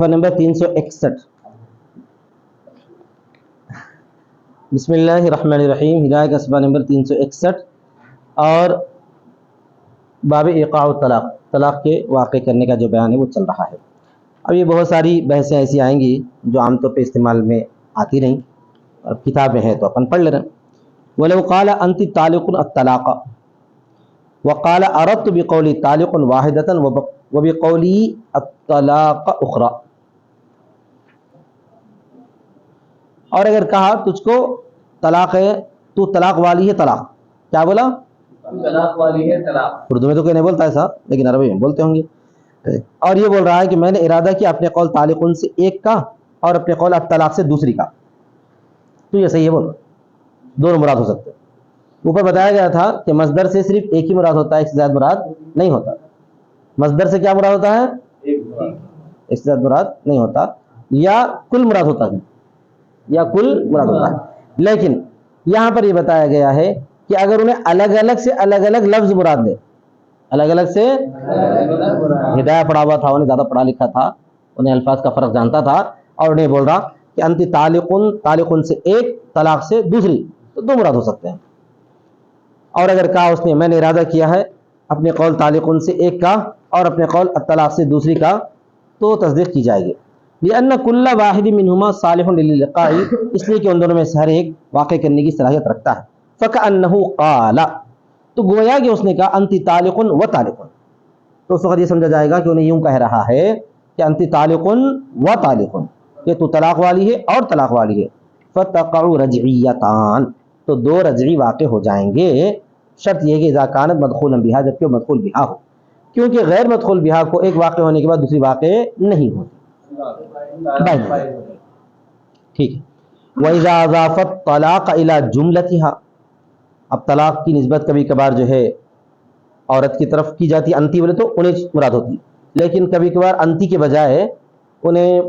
Number 361 بسم اللہ الرحمن الرحیم ہدایت کا صفحہ نمبر 361 اور باب ایقاع الطلاق، طلاق کے واقع کرنے کا جو بیان ہے وہ چل رہا ہے۔ اب یہ بہت ساری بحثیں ایسی آئیں گی جو عام طور پہ استعمال میں آتی نہیں، اور کتاب میں ہے تو اپن پڑھ لے رہے ہیں۔ وَلَوْ قَالَ أَنْتِ طَالِقٌ الطَّلَاقَ وَقَالَ أَرَدْتُ بِقَوْلِي طَالِقٌ وَاحِدَةً وَبِقَوْلِي الطَّلَاقَ أُخْرَى، اور اگر کہا تجھ کو طلاق ہے، تو طلاق والی ہے طلاق، کیا بولا؟ طلاق والی ہے طلاق۔ اردو میں تو کوئی نہیں بولتا ایسا، لیکن عربی میں بولتے ہوں گے۔ اور یہ بول رہا ہے کہ میں نے ارادہ کیا اپنے قول طالقن سے ایک کا اور اپنے قول الطلاق سے دوسری کا، تو یہ صحیح ہے، بول دونوں مراد ہو سکتے ہیں۔ اوپر بتایا گیا تھا کہ مصدر سے صرف ایک ہی مراد ہوتا ہے، ایک سے زیادہ مراد نہیں ہوتا۔ مصدر سے کیا مراد ہوتا ہے؟ ایک سے زیادہ مراد نہیں ہوتا، یا کل مراد ہوتا ہے، یا کل مراد ہوتا ہے۔ لیکن یہاں پر یہ بتایا گیا ہے کہ اگر انہیں الگ الگ سے الگ الگ لفظ مراد لے، الگ الگ سے ہدایہ پڑھا ہوا تھا، انہیں زیادہ پڑھا لکھا تھا، انہیں الفاظ کا فرق جانتا تھا، اور انہیں بول رہا کہ انتی طالقن، طالقن سے ایک، طلاق سے دوسری، تو دو مراد ہو سکتے ہیں۔ اور اگر کہا اس نے میں نے ارادہ کیا ہے اپنے قول طالقن سے ایک کا اور اپنے قول الطلاق سے دوسری کا، تو تصدیق کی جائے گی۔ لأن كل واحد منهما صالح للقاء، اس لیے کہ ان دونوں میں سے ہر ایک واقع کرنے کی صلاحیت رکھتا ہے۔ فكأنه قال، تو گویا کہ اس نے کہا انت طالق و طالق، تو اس وقت یہ سمجھا جائے گا کہ انہیں یوں کہہ رہا ہے کہ انت طالق و طالق، کہ تو طلاق والی ہے اور طلاق والی ہے۔ فتقع رجعیتان، تو دو رجعی واقع ہو جائیں گے، شرط یہ کہ اذا كانت مدخولا بها، جبکہ وہ مدخول بها ہو، کیونکہ غیر مدخول بها کو ایک واقع ہونے کے بعد دوسری واقع نہیں ہوتی۔ ٹھیک ہے۔ وَإِذَا أَضَافَ الطَّلَاقَ إِلَى جُمْلَتِهَا، اب طلاق کی نسبت کبھی کبھار جو ہے عورت کی طرف کی جاتی، انتی بولے تو انہیں مراد ہوتی، لیکن کبھی کبھار انتی کے بجائے انہیں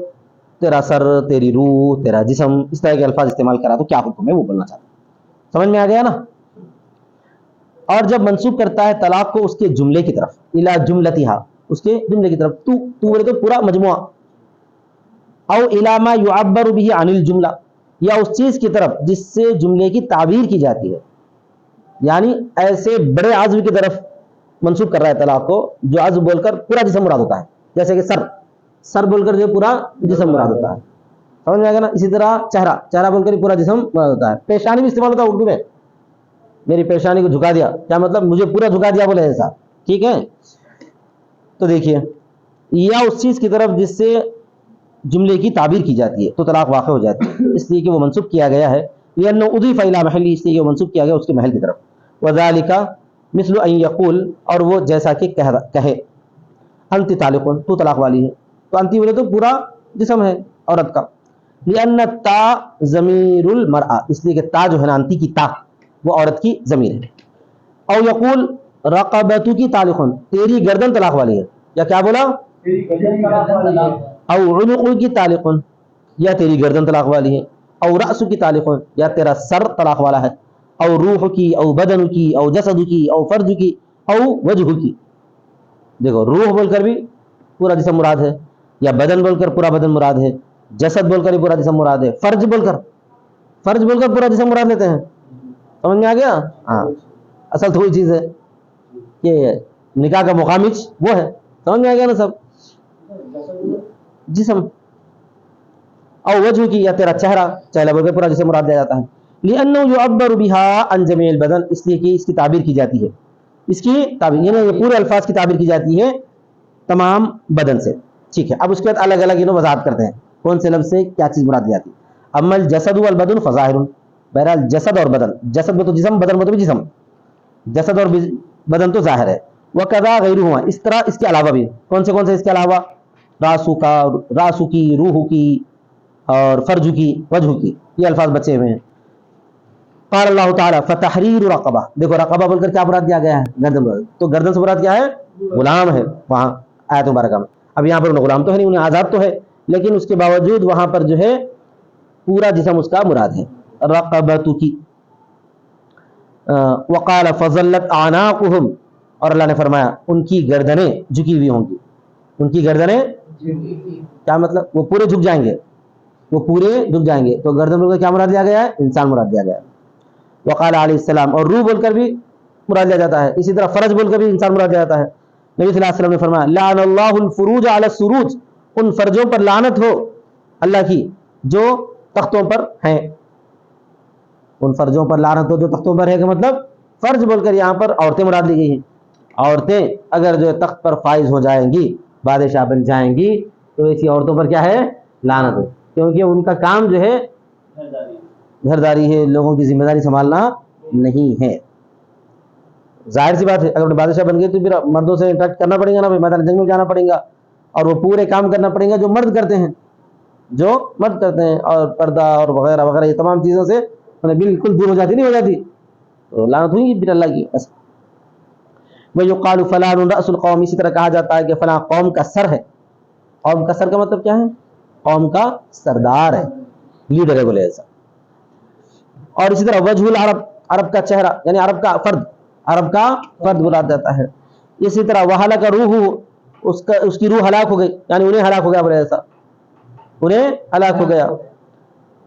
تیرا سر، تیری روح، تیرا جسم، اس طرح کے الفاظ استعمال کرا تو کیا حکم ہے وہ بولنا چاہتا ہے۔ سمجھ میں آ گیا نا؟ اور جب منسوب کرتا ہے طلاق کو اس کے جملے کی طرف، الی جملتها، اس کے جملے کی طرف، تو بولے تو پورا مجموعہ، او الی ما یعبر به عن الجملہ، یا اس چیز کی طرف جس سے جملے کی تعبیر کی جاتی ہے، یعنی ایسے بڑے عزو کی طرف منسوب کر رہا ہے طلاق کو جو عزو بول کر پورا جسم مراد ہوتا ہے، جیسے کہ سر، سر بول کر جو پورا جسم مراد ہوتا ہے، سمجھ میں آ گیا نا؟ اسی طرح چہرہ، چہرہ بول کر پورا جسم مراد ہوتا ہے۔ پیشانی بھی استعمال ہوتا ہے اردو میں، میری پیشانی کو جھکا دیا، کیا مطلب؟ مجھے پورا جھکا دیا بولے ایسا، ٹھیک ہے؟ تو دیکھیے، یا اس چیز کی طرف جس سے جملے کی تعبیر کی جاتی ہے تو طلاق واقع ہو جاتی ہے، اس لیے کہ وہ منسوب کیا گیا ہے، لأنه أضيف إلى محله، اس لیے کہ وہ منسوب کیا گیا اس کے محل کی طرف۔ وذلك مثل ان يقول، اور وہ جیسا کہ کہے انت طالق، تو طلاق والی ہے، تو انتی بولے تو پورا جسم ہے عورت کا۔ لأن التا ضمیر المرأة، اس لیے کہ تا جو ہے نا، انتی کی تا وہ عورت کی ضمیر ہے۔ او یقول رقبتک طالق، تیری گردن طلاق والی ہے، یا کیا بولا؟ او عنق کی طالق، یا تیری گردن طلاق والی ہے۔ او رأس کی طالق، یا تیرا سر طلاق والا ہے۔ او روح کی، او بدن کی، او جسد کی، او فرج کی، او وجہ کی۔ دیکھو، روح بول کر بھی پورا جسم مراد ہے، یا بدن بول کر پورا بدن مراد ہے، جسد بول کر بھی پورا جسم مراد ہے، فرج بول کر پورا جسم مراد لیتے ہیں۔ سمجھ میں آ گیا؟ ہاں، اصل تو وہی چیز ہے کہ نکاح کا مقامچ وہ ہے، سمجھ میں آ گیا نا سب؟ جسم۔ او وجہ کی، یا تیرا چہرہ، چہرہ بول کے پورا جسم مراد لیا جاتا ہے۔ لأنه يعبر بها عن جميع البدن، اس لیے کہ اس کی تعبیر کی جاتی ہے، اس کی تعبیر یعنی یہ پورے الفاظ کی تعبیر کی جاتی ہے تمام بدن سے، ٹھیک ہے؟ اب اس کے بعد الگ الگ وضاحت کرتے ہیں کون سے لفظ سے کیا چیز مراد جاتی ہے۔ اما الجسد والبدن فظاہر، بہرحال جسد اور بدن، جسد میں تو جسم، بدن میں تو بھی جسم، جسد اور بدن تو ظاہر ہے۔ وکذا غیرہما، اس طرح اس کے علاوہ بھی، کون سے اس کے علاوہ؟ راسو کی، روح کی، اور فرج کی، وجہ کی، یہ الفاظ بچے ہوئے ہیں۔ قال اللہ تعالی فتحریر رقبہ، دیکھو رقبہ بول کر کیا مراد دیا گیا ہے؟ گردن مراد، تو گردن سے مراد کیا ہے؟ غلام ہے وہاں آیت مبارکہ میں۔ اب یہاں پر انہیں غلام تو ہے نہیں، انہیں آزاد تو ہے، لیکن اس کے باوجود وہاں پر جو ہے پورا جسم اس کا مراد ہے، رقبۃ کی۔ وقال فظلت اعناقهم، اور اللہ نے فرمایا ان کی گردنیں جھکی ہوئی ہوں گی، ان کی گردنیں کیا مطلب؟ وہ پورے جھک جائیں گے، وہ پورے جھک جائیں گے. تو گردن بول کر کیا مراد لیا گیا ہے؟ انسان مراد لیا گیا ہے. وقال علیہ السلام، اور روح بول کر بھی مراد لیا جاتا ہے. اسی طرح فرج بول کر بھی انسان مراد لیا جاتا ہے. نبی صلی اللہ علیہ وسلم نے فرمایا لعن اللہ الفروج علی السروج، ان فرجوں پر لعنت ہو اللہ کی جو تختوں پر ہیں. ان فرجوں پر لعنت ہو جو تختوں پر ہے، کہ مطلب فرج بول کر یہاں پر عورتیں مراد لی گئی ہیں. عورتیں اگر جو تخت پر فائز ہو جائیں گی، بادشاہ بن جائیں گی، تو ایسی عورتوں پر کیا ہے؟ لعنت ہو. کیونکہ ان کا کام جو ہے گھرداری ہے، لوگوں کی ذمہ داری سنبھالنا نہیں ہے. ظاہر سی بات ہے، اگر بادشاہ بن گئے تو پھر مردوں سے انٹریکٹ کرنا پڑے گا نا، میدان جنگ میں جانا پڑے گا، اور وہ پورے کام کرنا پڑے گا جو مرد کرتے ہیں، جو مرد کرتے ہیں. اور پردہ اور وغیرہ وغیرہ یہ تمام چیزوں سے انہیں بالکل دور ہو جاتی، نہیں ہو جاتی، تو لعنت ہوئی پھر اللہ کی. وَيُقَالُ فَلَانٌ رَأْسُ الْقَوْمِ، اسی طرح کہا جاتا ہے کہ فلاں قوم کا سر ہے. قوم کا سر کا مطلب کیا ہے؟ قوم کا سردار ہے، لیڈر ہے بولے ایسا. اور اسی طرح وجہ العرب، عرب کا چہرہ یعنی عرب کا فرد، عرب کا فرد بولا جاتا ہے. اسی طرح وَهَلَكَ رُوحُ، اس کی روح ہلاک ہو گئی، یعنی انہیں ہلاک ہو گیا بولے ایسا، انہیں ہلاک ہو گیا.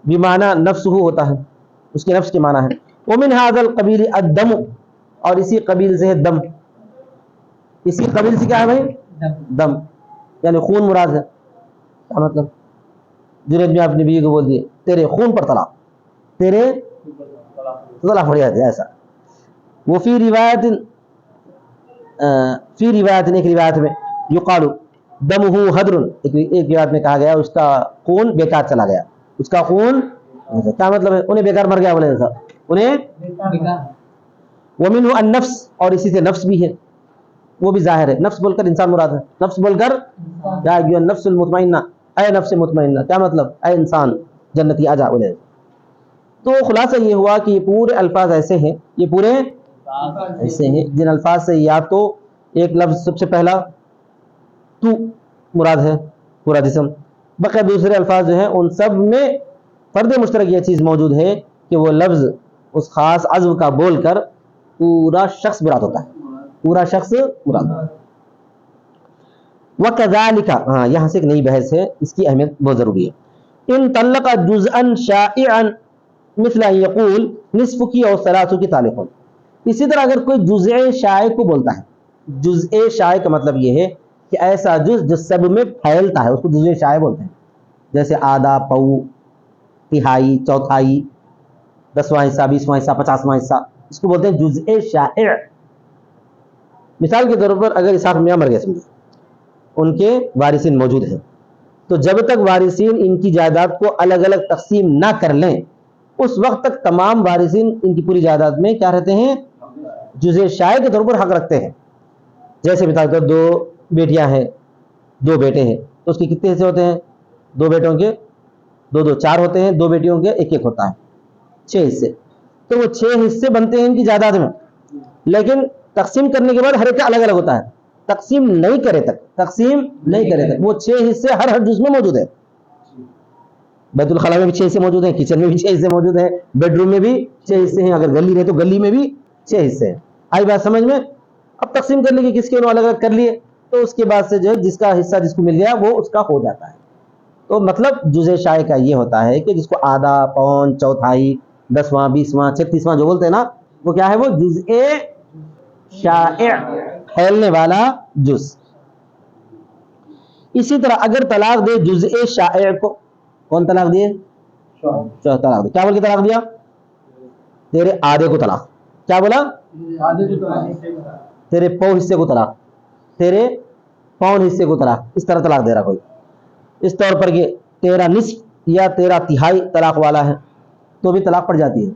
بمعنی نفسہ ہوتا ہے، اس کے نفس کے معنی ہے. ومن هذا القبیل الدم، اور اسی قبیل سے ہے دم. اسی قبیل سے کیا ہے بھائی؟ دم، یعنی خون مراد ہے. کیا مطلب؟ جنید میں اپنی بیوی کو بول دیے تیرے خون پر طلاق، تیرے طلاق ہو جاتی ہے ایسا. وہ فی روایت، فی روایت، ایک روایت میں یقال دمہ حدر، ایک روایت میں کہا گیا اس کا خون بیکار چلا گیا، اس کا خون. کیا مطلب ہے؟ انہیں بیکار مر گیا بولے ایسا، انہیں. ومنہ النفس، اور اسی سے نفس بھی ہے، وہ بھی ظاہر ہے. نفس بول کر انسان مراد ہے، نفس بول کر یا ایھا النفس المطمئنہ، اے نفس مطمئنہ. کیا مطلب؟ اے انسان جنتی آجا بولے. تو خلاصہ یہ ہوا کہ یہ پورے الفاظ ایسے ہیں، یہ پورے ایسے ہیں جن الفاظ سے یا تو ایک لفظ سب سے پہلا تو مراد ہے پورا جسم، بقیہ دوسرے الفاظ جو ہیں ان سب میں فرد مشترک یہ چیز موجود ہے کہ وہ لفظ اس خاص عضو کا بول کر پورا شخص مراد ہوتا ہے، پورا شخص مراد ہوتا ہے. وَكَذَلِكَ، ہاں یہاں سے ایک نئی بحث ہے، اس کی اہمیت بہت ضروری ہے. ان طلق جزءا شائعا مثل ان یقول نصف کی اور ثلاث کی طالق. اسی طرح اگر کوئی جزء شائع کو بولتا ہے، جزء شائع کا مطلب یہ ہے کہ ایسا جز جو سب میں پھیلتا ہے اس کو جزء شائع بولتے ہیں. جیسے آدھا، پو، تہائی، چوتھائی، 10واں حصہ، 20واں حصہ، 50واں حصہ، اس کو بولتے ہیں جزء شائع. مثال کے طور پر اگر اسحاق میاں مر گئے، سمجھو ان کے وارثین موجود ہیں، تو جب تک وارثین ان کی جائیداد کو الگ الگ تقسیم نہ کر لیں اس وقت تک تمام وارثین ان کی پوری جائیداد میں کیا رہتے ہیں؟ جزء شائع کے طور پر حق رکھتے ہیں. جیسے مثال کے طور پر 2 بیٹیاں ہیں، 2 بیٹے ہیں، تو اس کے کتنے حصے ہوتے ہیں؟ 2 بیٹوں کے 2 4 ہوتے ہیں، 2 بیٹیوں کے 1 ہوتا ہے، 6 حصے. تو وہ 6 حصے بنتے ہیں ان کی جائیداد میں، لیکن تقسیم کرنے کے بعد ہر ایک کا الگ الگ ہوتا ہے. تقسیم نہیں کرے تک وہ 6 حصے ہر جز میں موجود ہے. بیت الخلاء میں بھی 6 حصے موجود ہیں، کچن میں بھی 6 حصے موجود ہیں، بیڈ روم میں بھی 6 حصے ہیں، اگر گلی رہے تو گلی میں بھی 6 حصے ہیں. آئی بات سمجھ میں؟ اب تقسیم کرنے کی کس کے انہوں الگ الگ کر لیے، تو اس کے بعد سے جو ہے جس کا حصہ جس کو مل گیا وہ اس کا ہو جاتا ہے. تو مطلب جزء شائع کا یہ ہوتا ہے کہ جس کو آدھا، پون، چوتھائی، 10واں، 20واں، 36واں جو بولتے ہیں نا، وہ کیا ہے؟ وہ جزء شائع، پھیلنے والا جز. اسی طرح اگر طلاق دے جزء شائع کو، کون طلاق دیے؟ طلاق دے. کیا بول کے طلاق دیا؟ تیرے آدھے کو طلاق. کیا بولا؟ تیرے پو حصے کو طلاق، تیرے پون حصے کو طلاق. اس طرح طلاق دے رہا کوئی. اس طور پر کہ تیرا نصف یا تیرا تہائی طلاق والا ہے تو بھی طلاق پڑ جاتی ہے.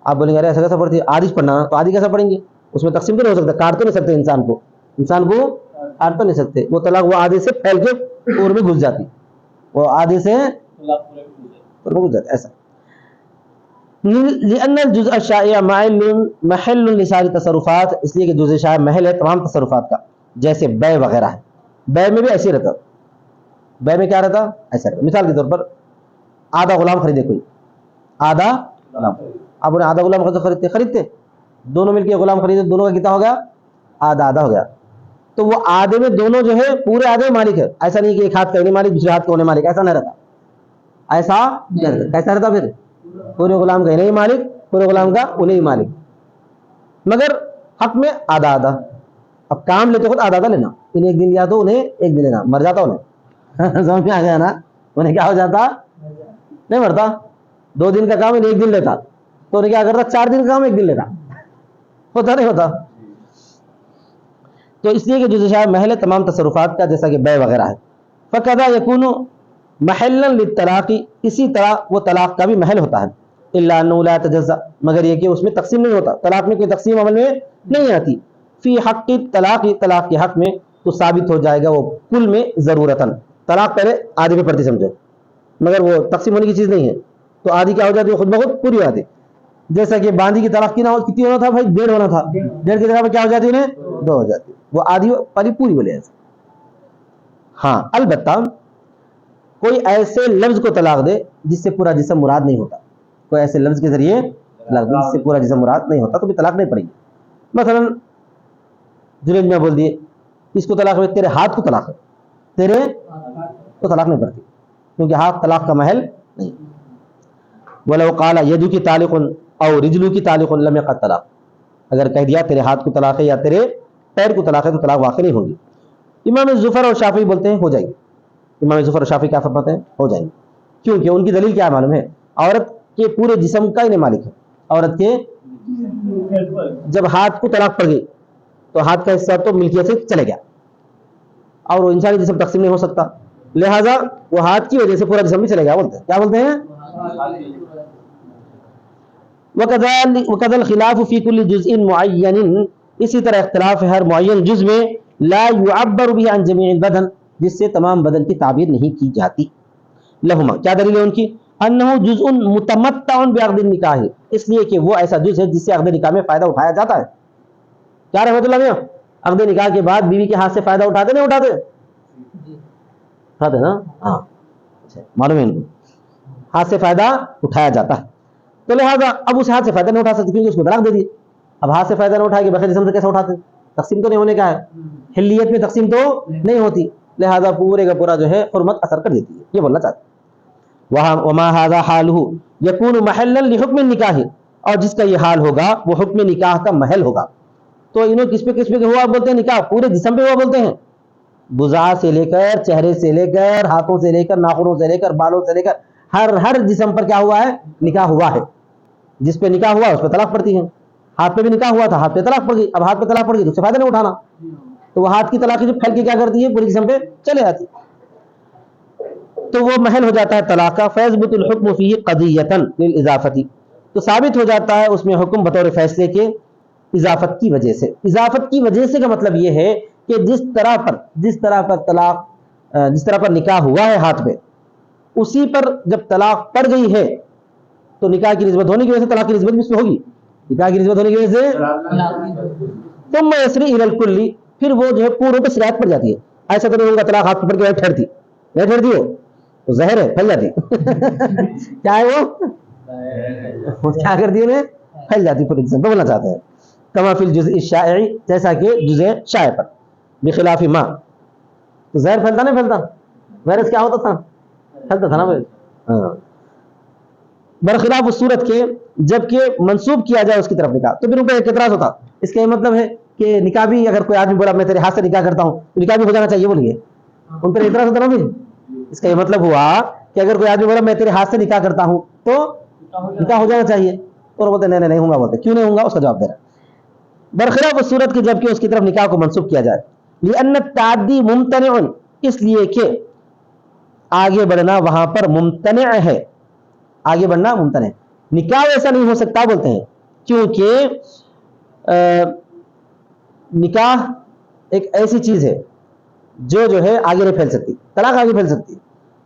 آپ بولیں گے ارے ایسا کیسا پڑتی ہے؟ آدھی پڑھنا، تو آدھی کیسا پڑھیں گے؟ اس میں تقسیم تو نہیں ہو سکتا، کاٹ تو نہیں سکتے انسان کو کاٹ تو نہیں سکتے. وہ طلاق وہ آدھے سے پھیل کے پور میں گھس جاتی، وہ آدھے سے گھس جاتی ایسا. لأن الجزء الشائع محل لسائر تصرفات، اس لیے کہ جزء شائع محل ہے تمام تصرفات کا. جیسے بے وغیرہ ہے، بے میں بھی ایسے رہتا، بے میں کیا رہتا؟ ایسا رہتا. مثال کے طور پر آدھا غلام خریدے کوئی، آدھا غلام، آپ انہیں آدھا غلام خریدتے دونوں مل کے غلام خریدے، دونوں کا کتنا ہو گیا؟ آدھا آدھا ہو گیا. تو وہ آدھے میں دونوں جو ہے پورے آدھے مالک ہے. ایسا نہیں کہ ایک ہاتھ کا انہیں مالک دوسرے ہاتھ کا انہیں مالک, ایسا نہیں رہتا. ایسا نہیں رہتا. کیسا رہتا پھر؟ پورے غلام کا انہیں مالک, پورے غلام کا انہیں مالک, مگر حق میں آدھا آدھا. اب کام لیتے خود آدھا آدھا لینا, انہیں ایک دن لیا تو انہیں ایک دن لینا. مر جاتا انہیں, سمجھ میں آ گیا نا, انہیں کیا ہو جاتا, نہیں مرتا. 2 دن کا کام انہیں ایک دن لیتا تو انہیں کیا کرتا, 4 دن کا کام ایک دن لیتا. ہوتا نہیں ہوتا. تو اس لیے کہ جزء شائع محل تمام تصرفات کا, جیسا کہ بے وغیرہ ہے. فقضا یکون محلا للطلاق, اسی طرح وہ طلاق کا بھی محل ہوتا ہے. الا انه لا يتجزا, مگر یہ کہ اس میں تقسیم نہیں ہوتا, طلاق میں کوئی تقسیم عمل میں نہیں آتی. فی حق الطلاق, طلاق کے حق میں تو ثابت ہو جائے گا وہ کل میں ضرورتاً. طلاق پہلے آدھی پہ پڑتی سمجھو, مگر وہ تقسیم ہونے کی چیز نہیں ہے, تو آدھی کیا ہو جاتی ہے, خود بخود پوری ہو جاتی. جیسا کہ باندھی کی طلاق کتنی ہونا تھا بھائی, 1.5 ہونا تھا, 1.5 کی جگہ پہ کیا ہو جاتی ہے, 2 ہو جاتی. وہ آدھی والی پوری بولے ایسے. ہاں البتہ کوئی ایسے لفظ کو طلاق دے جس سے پورا جسم مراد نہیں ہوتا, کوئی ایسے لفظ کے ذریعے طلاق دے جس سے پورا جسم مراد نہیں ہوتا, تو بھی طلاق نہیں پڑے گی. مثلا جنید میں بول دیے اس کو طلاق ہے, تیرے ہاتھ کو طلاق ہے, تیرے کو طلاق نہیں پڑتی, کیونکہ ہاتھ طلاق کا محل نہیں. ولو قال یدو کی طالق او رجلو کی طالق لم يقع طلاق, اگر کہہ دیا تیرے ہاتھ کو طلاق ہے یا تیرے پیر کو طلاق ہے تو طلاق واقع نہیں ہوگی. امام ظفر اور شافعی بولتے ہیں ہو جائے گی. امام ظفر اور شافعی کیا فرماتے ہیں, ہو جائیں گے, کیونکہ ان کی دلیل کیا معلوم ہے, عورت کے پورے جسم کا انہیں مالک ہے. عورت کے جب ہاتھ کو طلاق پڑ گئی تو ہاتھ کا حصہ تو ملکیت سے چلے گیا, اور وہ انسانی جسم تقسیم نہیں ہو سکتا, لہذا وہ ہاتھ کی وجہ سے پورا جسم بھی چلے گیا. بولتے ہیں کیا بولتے ہیں, وَكَذَا الْخِلَافُ فِي كُلِّ جُزْءٍ مُعَيَّنٍ, اسی طرح اختلاف ہے ہر معین جز میں, لا يُعَبَّرُ بِهِ عَنْ جَمِيعِ الْبَدَنِ, جس سے تمام بدن کی تعبیر نہیں کی جاتی. لہما, کیا دلیل ہے ان کی, انه جزء متمتع بعقد النکاح, اس لیے کہ وہ ایسا جز ہے جس سے عقد نکاح میں فائدہ اٹھایا جاتا ہے. کیا رحمت اللہ میاں, عقد نکاح کے بعد بیوی کے ہاتھ سے فائدہ اٹھاتے نہیں اٹھاتے, اٹھاتے نا, ہاں معلوم ہے ان کو, ہاتھ سے فائدہ اٹھایا جاتا ہے. تو لہٰذا اب اس ہاتھ سے فائدہ نہیں اٹھا سکتے کیونکہ اس کو طلاق دے دی. اب ہاتھ سے فائدہ نہ اٹھائے گی بغیر جسم سے کیسے اٹھاتے, تقسیم تو نہیں ہونے کا ہے, حلیت میں تقسیم تو نہیں ہوتی, لہذا پورے کا پورا جو ہے حرمت اثر کر دیتی ہے, یہ بولنا چاہتے ہیں. وما هذا حاله يكون محلا لحکم النکاح, اور جس کا یہ حال ہوگا وہ حکم نکاح کا محل ہوگا. تو انہوں کس پہ ہوا بولتے ہیں نکاح, پورے جسم پہ ہوا بولتے ہیں, بزا سے لے کر, چہرے سے لے کر, ہاتھوں سے لے کر, ناخنوں سے لے کر, بالوں سے لے کر, ہر جسم پر کیا ہوا ہے, نکاح ہوا ہے. جس پہ نکاح ہوا اس پہ طلاق پڑتی ہے. ہاتھ پہ بھی نکاح ہوا تھا, ہاتھ پہ طلاق پڑ گئی, اب ہاتھ پہ طلاق پڑ گئی تو اس سے فائدہ نہیں اٹھانا, تو وہ ہاتھ کی طلاق جو پھیل کے کیا کرتی ہے, پورے جسم پہ چلے جاتی, تو وہ محل ہو جاتا ہے طلاق کا. فیثبت الحکم فیہ قضیۃ للاضافۃ, تو ثابت ہو جاتا ہے اس میں حکم بطور فیصلے کے اضافت کی وجہ سے. اضافت کی وجہ سے کا مطلب یہ ہے کہ جس طرح پر نکاح ہوا ہے ہاتھ پہ, اسی پر جب طلاق پڑ گئی ہے تو نکاح کی نسبت ہونے کی وجہ سے طلاق کی نسبت بھی اس پہ ہوگی, نکاح کی نسبت ہونے کی وجہ سے. ثم یسری الی الکل, پھر وہ جو ہے پوروں پہ سرایت پڑ جاتی ہے. ایسا تو نہیں ہوگا طلاق ہاتھ پہ پڑ کے ٹھہرتی ہو تو زہر ہے, پھیل جاتی. کیا ہے وہ کیا کرتی ہے, پھیل جاتی پورے جسم پہ, بولنا چاہتے ہیں. کما فی الجزء الشائع, جیسا کہ جزء شائع پر, بخلاف ما, تو زہر پھیلتا نہیں پھیلتا, وائرس کیا ہوتا تھا, پھیلتا تھا نا وائرس, ہاں, برخلاف اس صورت کے جبکہ منسوب کیا جائے اس کی طرف نکاح. تو پھر ان کا ایک اعتراض ہوتا, اس کا یہ مطلب ہے کہ نکاح بھی, اگر کوئی آدمی بولا میں تیرے ہاتھ سے نکاح کرتا ہوں تو نکاح بھی ہو جانا چاہیے, بولیے, ان پر اعتراض ہوتا نا. اس کا یہ مطلب ہوا کہ اگر کوئی آدمی بولا میں تیرے ہاتھ سے نکاح کرتا ہوں تو نکاح ہو جانا چاہیے, اور بولتے نہیں ہوں گا, بولتے کیوں نہیں ہوں گا, اس کا جواب دے رہا ہے. برخلاف اس صورت کے جبکہ اس کی طرف نکاح کو منسوب کیا جائے, لأن التعدی ممتنع, اس لیے کہ آگے بڑھنا وہاں پر ممتنع ہے, آگے بڑھنا ممتنع ہے. نکاح ایسا نہیں ہو سکتا بولتے ہیں, کیونکہ نکاح ایک ایسی چیز ہے جو ہے آگے نہیں پھیل سکتی, طلاق آگے پھیل سکتی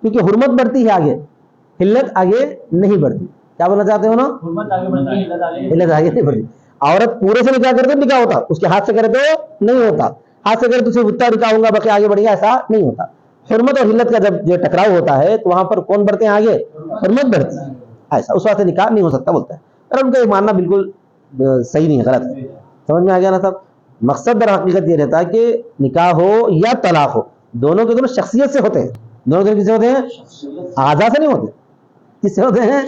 کیونکہ حرمت بڑھتی ہے آگے, حلت آگے نہیں بڑھتی. کیا بولنا چاہتے ہو نا, حلت آگے نہیں بڑھتی. عورت پورے سے نکاح کرتے نکاح ہوتا, اس کے ہاتھ سے کرے تو نہیں ہوتا, ہاتھ سے کرے تو صرف اتنا نکاح ہوگا باقی آگے بڑھے گا, ایسا نہیں ہوتا. حرمت اور حلت کا جب جو ٹکراؤ ہوتا ہے تو وہاں پر کون بڑھتے ہیں آگے, حرمت بڑھتی ہے, ایسا اس واسطے نکاح نہیں ہو سکتا بولتا ہے. اور ان کا یہ ماننا بالکل صحیح نہیں ہے, غلط ہے. سمجھ میں آ گیا نا سب. مقصد در حقیقت یہ رہتا ہے کہ نکاح ہو یا طلاق ہو، دونوں کے دونوں شخصیت سے ہوتے ہیں، دونوں کے کس سے ہوتے ہیں؟ اعضاء سے نہیں ہوتے. کس سے ہوتے ہیں؟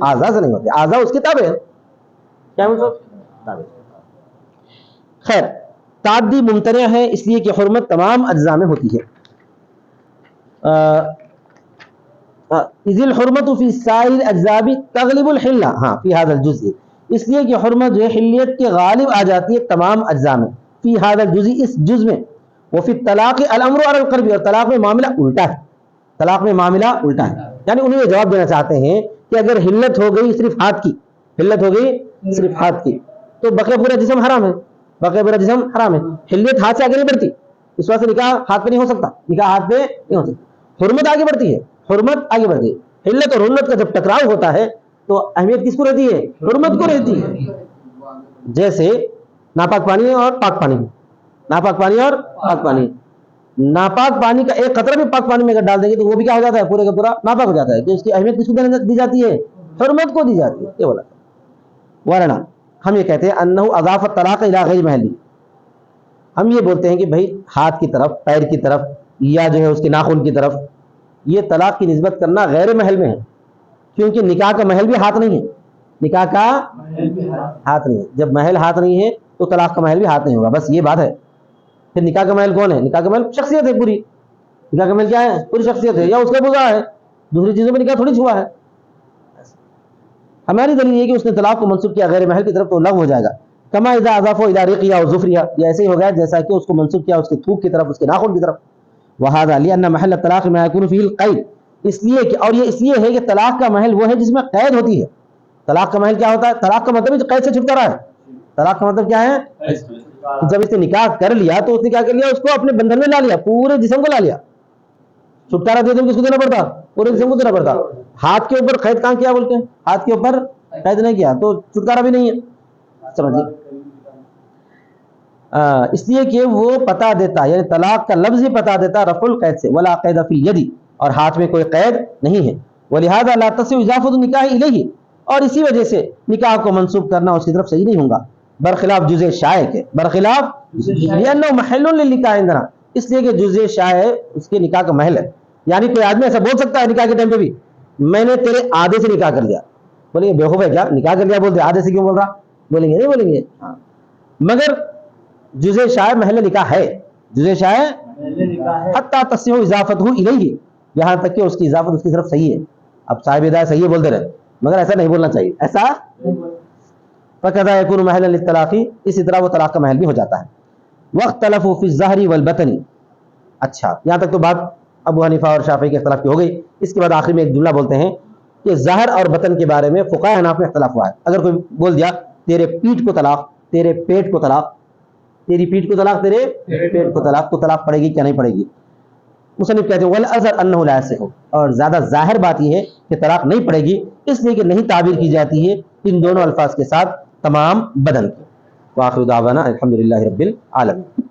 اعضاء سے نہیں ہوتے. اعضاء اس کے تابع ہے. کیا مطلب؟ تابع. خیر، تعدی ممتنع ہے اس لیے کہ حرمت تمام اجزاء میں ہوتی ہے. اذ الحرمت فی سائر الاجزاء تغلب الحلہ، ہاں فی هذا الجزء، اس لیے کہ حرمت جو ہے حلیت کے غالب آ جاتی ہے تمام اجزاء میں، فی هذا الجزء، اس جز میں. وفی الطلاق الامر علی القلب، اور طلاق میں معاملہ الٹا ہے. طلاق میں معاملہ الٹا ہے. یعنی انہیں یہ جواب دینا چاہتے ہیں کہ اگر حلت ہو گئی صرف ہاتھ کی، حلت ہو گئی صرف ہاتھ کی، تو بقیہ پورا جسم حرام ہے. بقیہ پورا جسم حرام ہے. حلیت ہاتھ سے آگے نہیں بڑھتی، اس وجہ سے نکاح ہاتھ پہ نہیں ہو سکتا، نکاح ہاتھ پہ نہیں ہو سکتا. حرمت آگے بڑھتی ہے، حرمت آگے بڑھتی ہے. حلت اور حرمت کا جب ٹکراؤ ہوتا ہے تو اہمیت کس کو رہتی ہے؟ حرمت کو رہتی ہے. جیسے ناپاک پانی اور پاک پانی، ناپاک پانی اور پاک پانی. ناپاک پانی کا ایک قطرہ بھی پاک پانی میں اگر ڈال دیں گے تو وہ بھی کیا ہو جاتا ہے؟ پورے کا پورا ناپاک ہو جاتا ہے. کہ اس کی اہمیت کس کو دی جاتی ہے؟ حرمت کو دی جاتی ہے. یہ بولا. ورنہ ہم یہ کہتے ہیں انہ اضاف الطلاق الی غیر محلی، ہم یہ بولتے ہیں کہ بھائی ہاتھ کی طرف، پیر کی طرف، یا جو ہے اس کے ناخن کی طرف، یہ طلاق کی نسبت کرنا غیر محل میں ہے. کیونکہ نکاح کا محل بھی ہاتھ نہیں ہے. نکاح کا ہاتھ نہیں ہے. جب محل ہاتھ نہیں ہے تو طلاق کا محل بھی ہاتھ نہیں ہوگا. بس یہ بات ہے. پھر نکاح کا محل کون ہے؟ نکاح کا محل شخصیت ہے پوری. نکاح کا محل کیا ہے؟ پوری شخصیت ہے. یا اس کا بغا ہے، دوسری چیزوں میں نکاح تھوڑی چھوا ہے. ہماری دلیل یہ کہ اس نے طلاق کو منسوخ کیا غیر محل کی طرف تو لغو ہو جائے گا. کما اذا اضافہ الی رقیہ و ظفریہ، یہ ایسے ہی ہو گیا جیسا کہ اس کو منسوخ کیا اس کے تھوک کی طرف، اس کے ناخن کی طرف. وہذا لأن محل الطلاق ما يكون فيه القید، اس لیے کہ، اور یہ اس لیے ہے کہ طلاق کا محل وہ ہے جس میں قید ہوتی ہے. طلاق کا محل کیا ہوتا ہے؟ طلاق کا مطلب ہے قید سے چھٹکارا ہے. طلاق کا مطلب کیا ہے؟ جب اس نے نکاح کر لیا تو اس نے کیا کر لیا؟ اس کو اپنے بندھن میں لا لیا، پورے جسم کو لا لیا. چھٹکارا دے تو کس کو دینا پڑتا؟ پورے جسم کو دینا پڑتا. ہاتھ کے اوپر قید کہاں کیا بولتے ہیں؟ ہاتھ کے اوپر قید نہیں کیا تو چھٹکارا بھی نہیں ہے. سمجھ لیں. اس لیے کہ وہ پتا دیتا، یعنی طلاق کا لفظ ہی پتا دیتا رفع القید سے، ولا قید فی الید، اور ہاتھ میں کوئی قید نہیں ہے. ولہذا لا تصح اضافۃ النکاح الیہ، اور اسی وجہ سے نکاح کو منسوب کرنا اس کی طرف صحیح نہیں ہوگا. برخلاف جزء شائع کے، برخلاف لأنه محل للنکاح عندنا، اس لیے کہ جزء شائع اس کے نکاح کا محل ہے. یعنی کوئی آدمی ایسا بول سکتا ہے نکاح کے ٹائم پہ بھی میں نے تیرے آدھے سے نکاح کر لیا. بولیں گے بیوقوف ہے کیا؟ نکاح کر لیا بولتے آدھے سے کیوں بول رہا؟ بولیں گے نہیں بولیں گے. مگر جزء شائع محل نکاح ہے، جزء شائع حتی تصح اضافتہ الیہ، یہاں تک کہ اس کی اضافت اس کی طرف صحیح ہے. اب صاحب ہدایت صحیح بولتے رہے مگر ایسا نہیں بولنا چاہیے. ایسا فَكَذَا يَكُونُ مَحْلًا لِلطَّلَاقِ، اسی طرح وہ طلاق کا محل بھی ہو جاتا ہے. وَاخْتَلَفُوا فِي الظَّهْرِ وَالْبَطْنِ، اچھا یہاں تک تو بات ابو حنیفہ اور شافعی کے اختلاف کی ہو گئی. اس کے بعد آخر میں ایک جملہ بولتے ہیں کہ ظاہر اور بطن کے بارے میں فقہاء حناف میں اختلاف ہوا ہے. اگر کوئی بول دیا تیرے پیٹ کو طلاق، تیرے پیٹ کو طلاق، تیری پیٹ کو طلاق، تیرے پیٹ کو طلاق، تو طلاق پڑے گی کیا نہیں پڑے گی؟ مصنف کہتے ہیں والازہر انہ لا یصح، اور زیادہ ظاہر بات یہ ہے کہ طلاق نہیں پڑے گی، اس لیے کہ نہیں تعبیر کی جاتی ہے ان دونوں الفاظ کے ساتھ تمام بدن کی. وآخر دعوانا الحمدللہ رب العالمین.